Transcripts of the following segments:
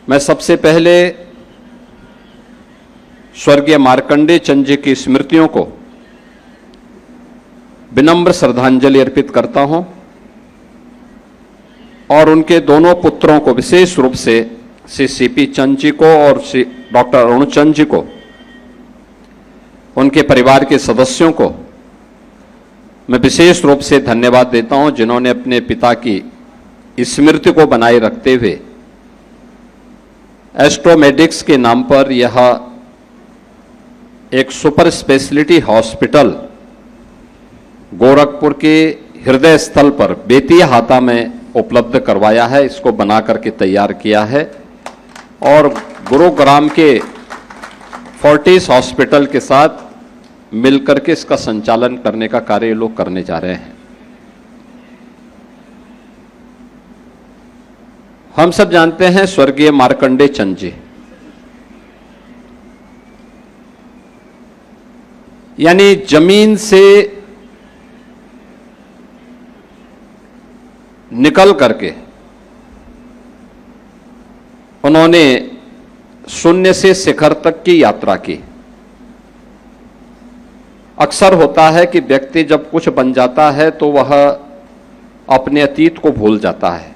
मैं सबसे पहले स्वर्गीय मार्कंडेय चंद जी की स्मृतियों को विनम्र श्रद्धांजलि अर्पित करता हूं और उनके दोनों पुत्रों को, विशेष रूप से श्री सीपी चंद जी को और श्री डॉक्टर अरुण चंद जी को, उनके परिवार के सदस्यों को मैं विशेष रूप से धन्यवाद देता हूं, जिन्होंने अपने पिता की स्मृति को बनाए रखते हुए एस्ट्रोमेडिक्स के नाम पर यह एक सुपर स्पेशलिटी हॉस्पिटल गोरखपुर के हृदय स्थल पर बेतिया हाता में उपलब्ध करवाया है। इसको बना करके तैयार किया है और गुरुग्राम के फोर्टिस हॉस्पिटल के साथ मिलकर के इसका संचालन करने का कार्य लोग करने जा रहे हैं। हम सब जानते हैं स्वर्गीय मार्कंडेय चंद जी, यानी जमीन से निकल करके उन्होंने शून्य से शिखर तक की यात्रा की। अक्सर होता है कि व्यक्ति जब कुछ बन जाता है तो वह अपने अतीत को भूल जाता है,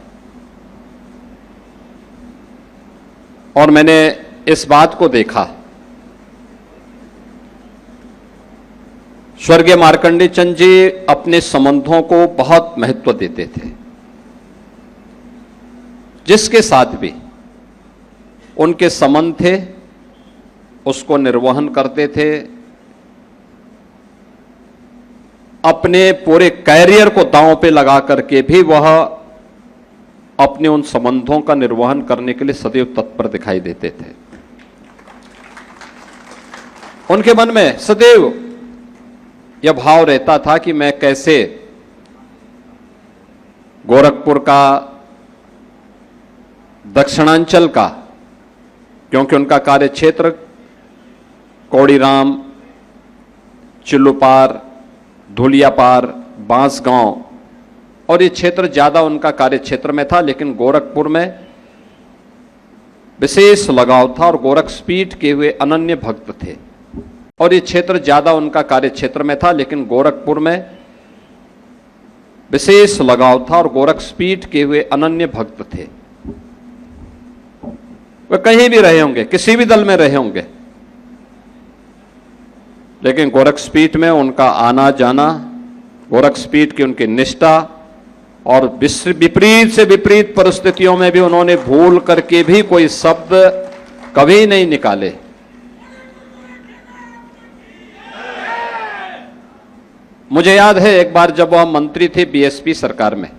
और मैंने इस बात को देखा। स्वर्गीय मार्कंडेय चंद जी अपने संबंधों को बहुत महत्व देते थे। जिसके साथ भी उनके संबंध थे उसको निर्वहन करते थे, अपने पूरे कैरियर को दांव पे लगा करके भी वह अपने उन संबंधों का निर्वहन करने के लिए सदैव तत्पर दिखाई देते थे। उनके मन में सदैव यह भाव रहता था कि मैं कैसे गोरखपुर का, दक्षिणांचल का, क्योंकि उनका कार्य क्षेत्र कौड़ीराम, चिल्लूपार, धुलियापार, बांसगांव और ये क्षेत्र ज्यादा उनका कार्य क्षेत्र में था, लेकिन गोरखपुर में विशेष लगाव था और गोरखपीठ के हुए अनन्य भक्त थे। और ये क्षेत्र ज्यादा उनका कार्य क्षेत्र में था, लेकिन गोरखपुर में विशेष लगाव था और गोरखपीठ के हुए अनन्य भक्त थे। वे कहीं भी रहे होंगे, किसी भी दल में रहे होंगे, लेकिन गोरखपीठ में उनका आना जाना, गोरखपीठ की उनकी निष्ठा और विपरीत से विपरीत परिस्थितियों में भी उन्होंने भूल करके भी कोई शब्द कभी नहीं निकाले। मुझे याद है एक बार जब वह मंत्री थे बीएसपी सरकार में,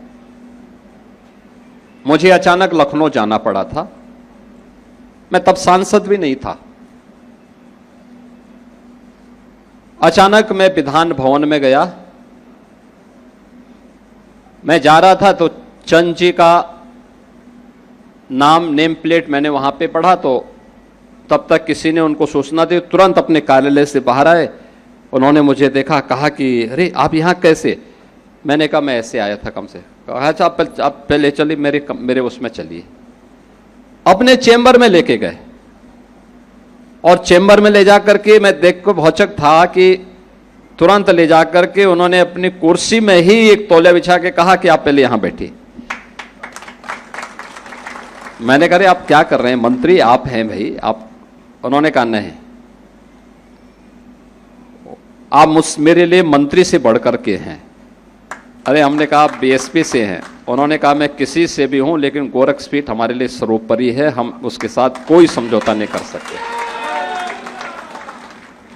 मुझे अचानक लखनऊ जाना पड़ा था। मैं तब सांसद भी नहीं था। अचानक मैं विधान भवन में गया। मैं जा रहा था तो चंद जी का नाम, नेम प्लेट मैंने वहां पे पढ़ा, तो तब तक किसी ने उनको सूचना दी। तुरंत अपने कार्यालय से बाहर आए, उन्होंने मुझे देखा, कहा कि अरे आप यहाँ कैसे? मैंने कहा मैं ऐसे आया था कम से। कहा अच्छा आप पहले चलिए, मेरे उसमें चलिए। अपने चेंबर में लेके गए और चेंबर में ले जाकर के मैं देख को भौचक था कि तुरंत ले जाकर के उन्होंने अपनी कुर्सी में ही एक तौलिया बिछा के कहा कि आप पहले यहां बैठिए। मैंने कहा आप क्या कर रहे हैं, मंत्री आप हैं भाई आप? उन्होंने कहा नहीं, आप मेरे लिए मंत्री से बढ़कर के हैं। अरे हमने कहा आप बीएसपी से हैं। उन्होंने कहा मैं किसी से भी हूं, लेकिन गोरखपीठ हमारे लिए सर्वोपरि है, हम उसके साथ कोई समझौता नहीं कर सकते।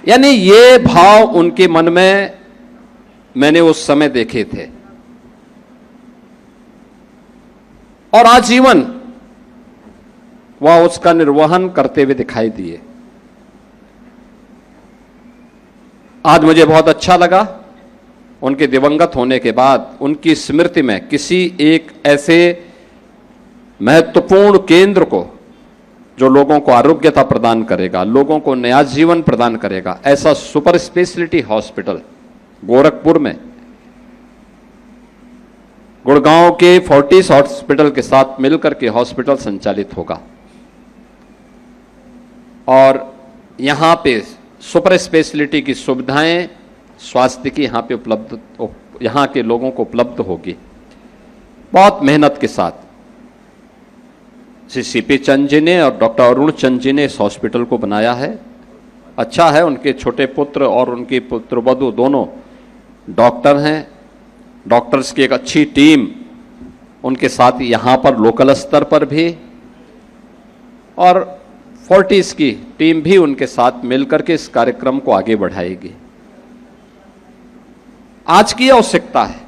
यानी ये भाव उनके मन में मैंने उस समय देखे थे और आजीवन वह उसका निर्वहन करते हुए दिखाई दिए। आज मुझे बहुत अच्छा लगा उनके दिवंगत होने के बाद उनकी स्मृति में किसी एक ऐसे महत्वपूर्ण केंद्र को जो लोगों को आरोग्यता प्रदान करेगा, लोगों को नया जीवन प्रदान करेगा, ऐसा सुपर स्पेशलिटी हॉस्पिटल गोरखपुर में, गुड़गांव के फोर्टिस हॉस्पिटल के साथ मिलकर के हॉस्पिटल संचालित होगा। और यहाँ पे सुपर स्पेशलिटी की सुविधाएं स्वास्थ्य की यहाँ पे उपलब्ध, यहाँ के लोगों को उपलब्ध होगी। बहुत मेहनत के साथ श्री सीपी चंद जी ने और डॉक्टर अरुण चंद जी ने इस हॉस्पिटल को बनाया है। अच्छा है, उनके छोटे पुत्र और उनकी पुत्रवधू दोनों डॉक्टर हैं। डॉक्टर्स की एक अच्छी टीम उनके साथ यहाँ पर लोकल स्तर पर भी, और फोर्टिस की टीम भी उनके साथ मिलकर के इस कार्यक्रम को आगे बढ़ाएगी। आज की आवश्यकता है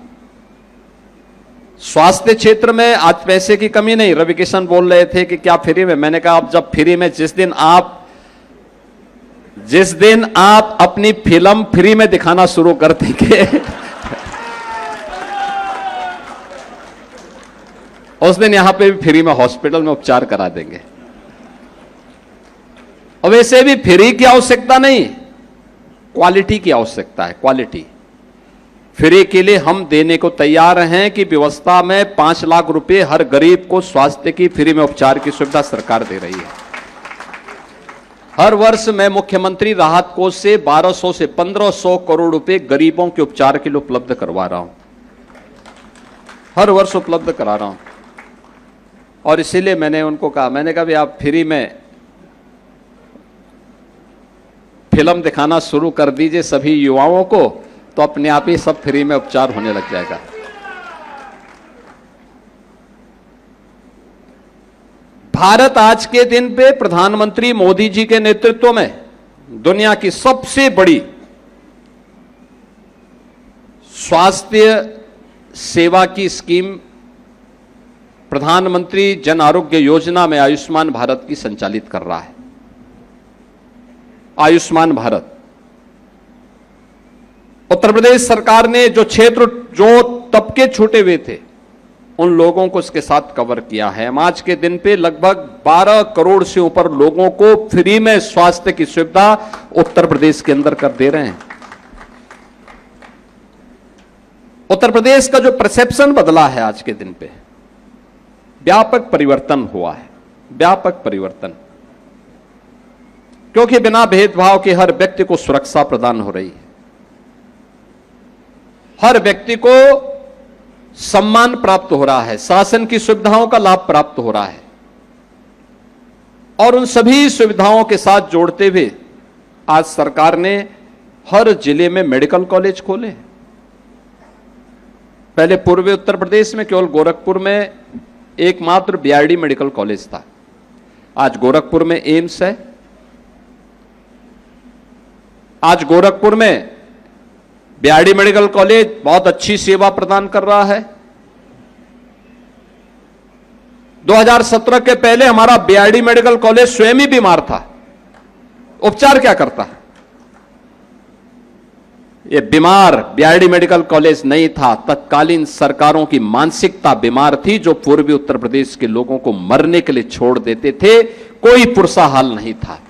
स्वास्थ्य क्षेत्र में, आज पैसे की कमी नहीं। रवि किशन बोल रहे थे कि क्या फ्री में, मैंने कहा अब जब फ्री में, जिस दिन आप अपनी फिल्म फ्री में दिखाना शुरू कर देंगे उस दिन यहां पे भी फ्री में हॉस्पिटल में उपचार करा देंगे। और वैसे भी फ्री की आवश्यकता नहीं, क्वालिटी की आवश्यकता है। क्वालिटी फ्री के लिए हम देने को तैयार हैं कि व्यवस्था में 5 लाख रुपए हर गरीब को स्वास्थ्य की फ्री में उपचार की सुविधा सरकार दे रही है। हर वर्ष मैं मुख्यमंत्री राहत कोष से 1200 से 1500 करोड़ रुपए गरीबों के उपचार के लिए उपलब्ध करवा रहा हूं, हर वर्ष उपलब्ध करा रहा हूं। और इसीलिए मैंने उनको कहा, मैंने कहा भी आप फ्री में फिल्म दिखाना शुरू कर दीजिए सभी युवाओं को, तो अपने आप ही सब फ्री में उपचार होने लग जाएगा। भारत आज के दिन पे प्रधानमंत्री मोदी जी के नेतृत्व में दुनिया की सबसे बड़ी स्वास्थ्य सेवा की स्कीम प्रधानमंत्री जन आरोग्य योजना में आयुष्मान भारत की संचालित कर रहा है। आयुष्मान भारत उत्तर प्रदेश सरकार ने जो क्षेत्र, जो तबके छूटे हुए थे, उन लोगों को इसके साथ कवर किया है। हम आज के दिन पे लगभग 12 करोड़ से ऊपर लोगों को फ्री में स्वास्थ्य की सुविधा उत्तर प्रदेश के अंदर कर दे रहे हैं। उत्तर प्रदेश का जो परसेप्शन बदला है आज के दिन पे, व्यापक परिवर्तन हुआ है, व्यापक परिवर्तन, क्योंकि बिना भेदभाव के हर व्यक्ति को सुरक्षा प्रदान हो रही है, हर व्यक्ति को सम्मान प्राप्त हो रहा है, शासन की सुविधाओं का लाभ प्राप्त हो रहा है। और उन सभी सुविधाओं के साथ जोड़ते हुए आज सरकार ने हर जिले में मेडिकल कॉलेज खोले। पहले पूर्वी उत्तर प्रदेश में केवल गोरखपुर में एकमात्र बीआरडी मेडिकल कॉलेज था, आज गोरखपुर में एम्स है, आज गोरखपुर में बीआरडी मेडिकल कॉलेज बहुत अच्छी सेवा प्रदान कर रहा है। 2017 के पहले हमारा बीआरडी मेडिकल कॉलेज स्वयं ही बीमार था, उपचार क्या करता? ये बीमार बीआरडी मेडिकल कॉलेज नहीं था, तत्कालीन सरकारों की मानसिकता बीमार थी, जो पूर्वी उत्तर प्रदेश के लोगों को मरने के लिए छोड़ देते थे, कोई पुरसा हाल नहीं था।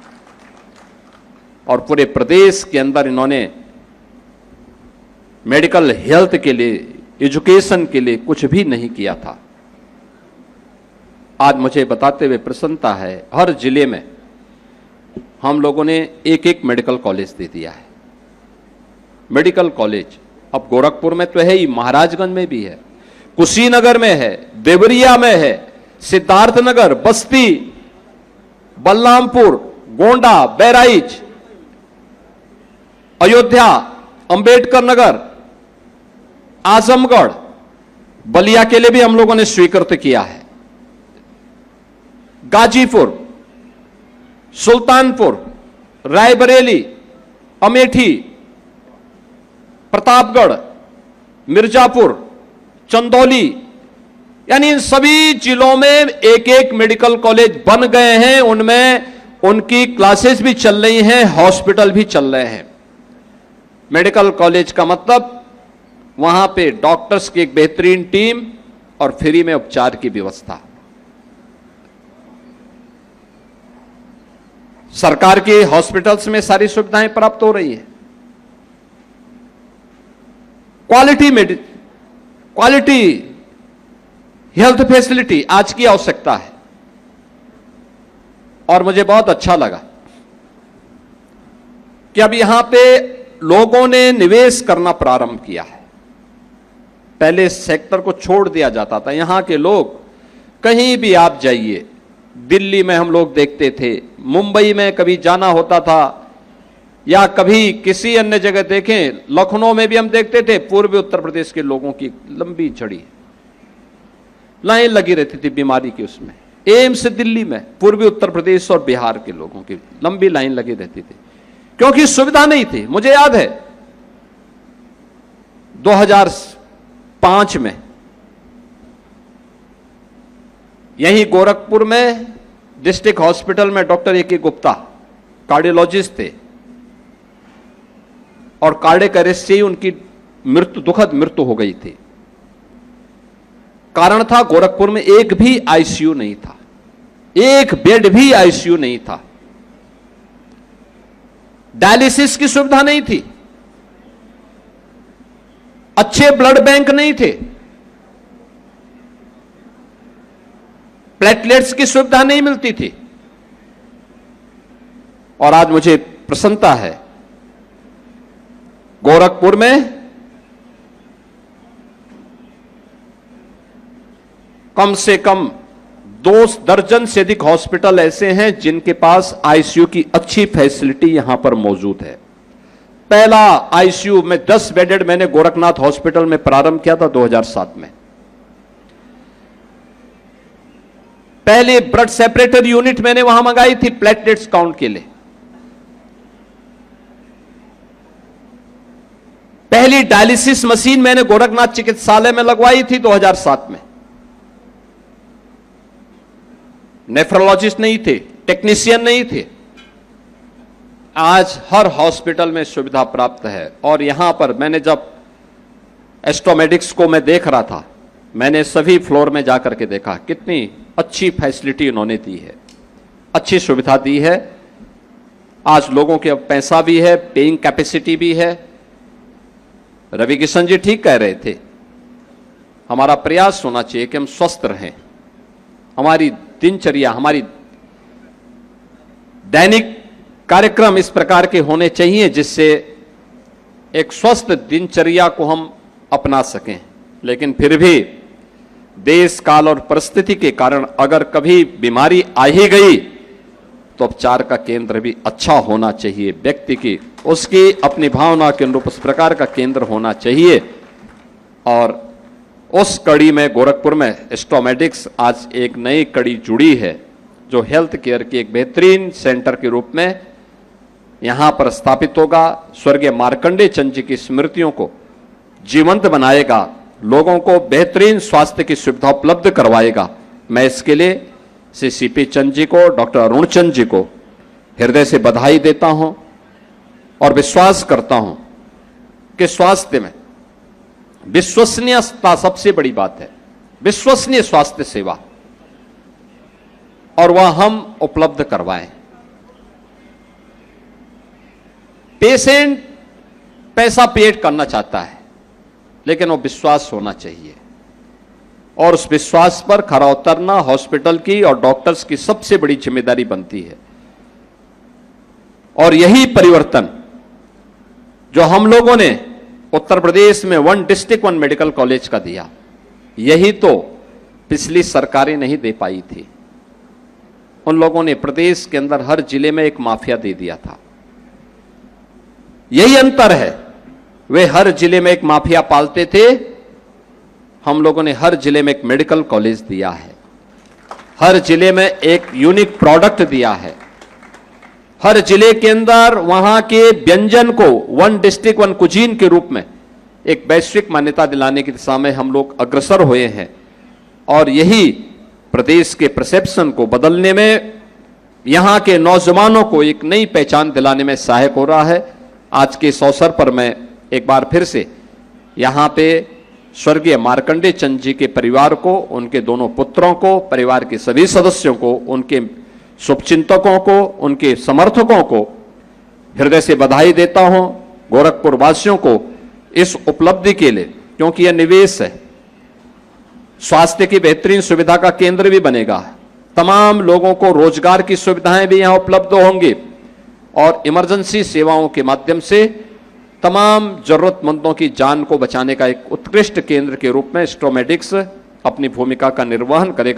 और पूरे प्रदेश के अंदर इन्होंने मेडिकल हेल्थ के लिए, एजुकेशन के लिए कुछ भी नहीं किया था। आज मुझे बताते हुए प्रसन्नता है, हर जिले में हम लोगों ने एक एक मेडिकल कॉलेज दे दिया है। मेडिकल कॉलेज अब गोरखपुर में तो है ही, महाराजगंज में भी है, कुशीनगर में है, देवरिया में है, सिद्धार्थनगर, बस्ती, बलरामपुर, गोंडा, बहराइच, अयोध्या, अंबेडकर नगर, आजमगढ़, बलिया के लिए भी हम लोगों ने स्वीकृत किया है, गाजीपुर, सुल्तानपुर, रायबरेली, अमेठी, प्रतापगढ़, मिर्जापुर, चंदौली, यानी इन सभी जिलों में एक एक मेडिकल कॉलेज बन गए हैं। उनमें उनकी क्लासेस भी चल रही हैं, हॉस्पिटल भी चल रहे हैं। मेडिकल कॉलेज का मतलब वहां पे डॉक्टर्स की एक बेहतरीन टीम और फ्री में उपचार की व्यवस्था। सरकार के हॉस्पिटल्स में सारी सुविधाएं प्राप्त हो रही है। क्वालिटी हेल्थ फैसिलिटी आज की आवश्यकता है। और मुझे बहुत अच्छा लगा कि अब यहां पे लोगों ने निवेश करना प्रारंभ किया है। पहले इस सेक्टर को छोड़ दिया जाता था। यहां के लोग कहीं भी आप जाइए, दिल्ली में हम लोग देखते थे, मुंबई में कभी जाना होता था, या कभी किसी अन्य जगह देखें, लखनऊ में भी हम देखते थे, पूर्वी उत्तर प्रदेश के लोगों की लंबी छड़ी लाइन लगी रहती थी बीमारी की। उसमें एम्स दिल्ली में पूर्वी उत्तर प्रदेश और बिहार के लोगों की लंबी लाइन लगी रहती थी, क्योंकि सुविधा नहीं थी। मुझे याद है 2005 में यहीं गोरखपुर में डिस्ट्रिक्ट हॉस्पिटल में डॉक्टर ए.के. गुप्ता कार्डियोलॉजिस्ट थे, और कार्डियक अरेस्ट से ही उनकी दुखद मृत्यु हो गई थी। कारण था, गोरखपुर में एक भी आईसीयू नहीं था, एक बेड भी आईसीयू नहीं था, डायलिसिस की सुविधा नहीं थी, अच्छे ब्लड बैंक नहीं थे, प्लेटलेट्स की सुविधा नहीं मिलती थी। और आज मुझे प्रसन्नता है, गोरखपुर में कम से कम 2 दर्जन से अधिक हॉस्पिटल ऐसे हैं जिनके पास आईसीयू की अच्छी फैसिलिटी यहां पर मौजूद है। पहला आईसीयू में 10 बेडेड मैंने गोरखनाथ हॉस्पिटल में प्रारंभ किया था 2007 में। पहली ब्लड सेपरेटर यूनिट मैंने वहां मंगाई थी प्लेटलेट्स काउंट के लिए। पहली डायलिसिस मशीन मैंने गोरखनाथ चिकित्सालय में लगवाई थी 2007 में। नेफ्रोलॉजिस्ट नहीं थे, टेक्नीशियन नहीं थे। आज हर हॉस्पिटल में सुविधा प्राप्त है। और यहां पर मैंने जब एस्ट्रोमेडिक्स को मैं देख रहा था, मैंने सभी फ्लोर में जाकर के देखा कितनी अच्छी फैसिलिटी उन्होंने दी है, अच्छी सुविधा दी है। आज लोगों के अब पैसा भी है, पेइंग कैपेसिटी भी है। रवि किशन जी ठीक कह रहे थे, हमारा प्रयास होना चाहिए कि हम स्वस्थ रहें। हमारी दिनचर्या, हमारी दैनिक कार्यक्रम इस प्रकार के होने चाहिए जिससे एक स्वस्थ दिनचर्या को हम अपना सकें। लेकिन फिर भी देश काल और परिस्थिति के कारण अगर कभी बीमारी आ ही गई तो उपचार का केंद्र भी अच्छा होना चाहिए। व्यक्ति की उसकी अपनी भावना के अनुरूप उस प्रकार का केंद्र होना चाहिए। और उस कड़ी में गोरखपुर में एस्ट्रोमेडिक्स आज एक नई कड़ी जुड़ी है, जो हेल्थ केयर की एक बेहतरीन सेंटर के रूप में यहां पर स्थापित होगा। स्वर्गीय मार्कंडेय चंद जी की स्मृतियों को जीवंत बनाएगा, लोगों को बेहतरीन स्वास्थ्य की सुविधा उपलब्ध करवाएगा। मैं इसके लिए श्री सीपी चंद जी को, डॉक्टर अरुण चंद जी को हृदय से बधाई देता हूं और विश्वास करता हूं कि स्वास्थ्य में विश्वसनीयता सबसे बड़ी बात है, विश्वसनीय स्वास्थ्य सेवा, और वह हम उपलब्ध करवाएं। पेशेंट पैसा पेड करना चाहता है, लेकिन वो विश्वास होना चाहिए, और उस विश्वास पर खरा उतरना हॉस्पिटल की और डॉक्टर्स की सबसे बड़ी जिम्मेदारी बनती है। और यही परिवर्तन जो हम लोगों ने उत्तर प्रदेश में 1 डिस्ट्रिक्ट 1 मेडिकल कॉलेज का दिया, यही तो पिछली सरकारें नहीं दे पाई थी। उन लोगों ने प्रदेश के अंदर हर जिले में एक माफिया दे दिया था। यही अंतर है, वे हर जिले में एक माफिया पालते थे, हम लोगों ने हर जिले में एक मेडिकल कॉलेज दिया है, हर जिले में एक यूनिक प्रोडक्ट दिया है, हर जिले के अंदर वहां के व्यंजन को 1 डिस्ट्रिक्ट 1 कुजीन के रूप में एक वैश्विक मान्यता दिलाने की दिशा में हम लोग अग्रसर हुए हैं। और यही प्रदेश के परसेप्शन को बदलने में, यहां के नौजवानों को एक नई पहचान दिलाने में सहायक हो रहा है। आज के इस अवसर पर मैं एक बार फिर से यहां पे स्वर्गीय मार्कंडेय चंद जी के परिवार को, उनके दोनों पुत्रों को, परिवार के सभी सदस्यों को, उनके शुभचिंतकों को, उनके समर्थकों को हृदय से बधाई देता हूं। गोरखपुर वासियों को इस उपलब्धि के लिए, क्योंकि यह निवेश है, स्वास्थ्य की बेहतरीन सुविधा का केंद्र भी बनेगा, तमाम लोगों को रोजगार की सुविधाएं भी यहां उपलब्ध होंगी, और इमरजेंसी सेवाओं के माध्यम से तमाम जरूरतमंदों की जान को बचाने का एक उत्कृष्ट केंद्र के रूप में स्टोमेडिक्स अपनी भूमिका का निर्वहन करेगा।